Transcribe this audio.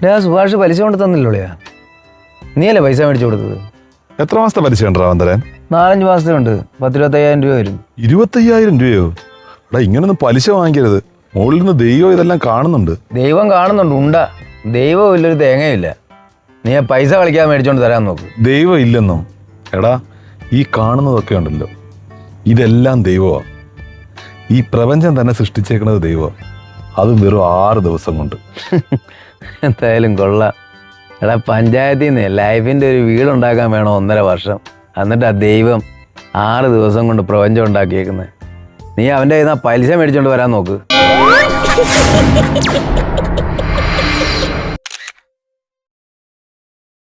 സുഭാഷ് പലിശ കൊണ്ട് തന്നില്ലോളിയാ. നീയല്ലേ പൈസ മേടിച്ചു കൊടുത്തത്? എത്ര മാസത്തെ പലിശ ഉണ്ടോ അവൻ തരാൻ? 4-5 മാസത്തെ ഉണ്ട്. 10-25,000 രൂപ വരും. 25,000 രൂപയോ? എടാ ഇങ്ങനൊന്നും പലിശ വാങ്ങിക്കരുത്. മുകളിൽ നിന്ന് ദൈവം ഇതെല്ലാം കാണുന്നുണ്ട്. ദൈവം കാണുന്നുണ്ട്. ഉണ്ടാ ദൈവം ഇല്ലൊരു തേങ്ങയില്ല. നീ ആ പൈസ കളിക്കാൻ മേടിച്ചോണ്ട് തരാൻ നോക്ക്. ദൈവം ഇല്ലെന്നോ? എടാ ഈ കാണുന്നതൊക്കെ ഉണ്ടല്ലോ, ഇതെല്ലാം ദൈവമാണ്. ഈ പ്രപഞ്ചം തന്നെ സൃഷ്ടിച്ചേക്കുന്നത് ദൈവമാണ്. അത് വെറും 6 ദിവസം കൊണ്ട്. എന്തായാലും കൊള്ളാം. എടാ പഞ്ചായത്തിൽ നിന്ന് ലൈഫിൻ്റെ ഒരു വീടുണ്ടാക്കാൻ വേണം 1.5 വർഷം. എന്നിട്ട് ആ ദൈവം 6 ദിവസം കൊണ്ട് പ്രപഞ്ചം ഉണ്ടാക്കിയേക്കുന്നത്. നീ അവൻ്റെ കയ്യിൽ നിന്ന് പലിശ മേടിച്ചോണ്ട് വരാൻ നോക്ക്.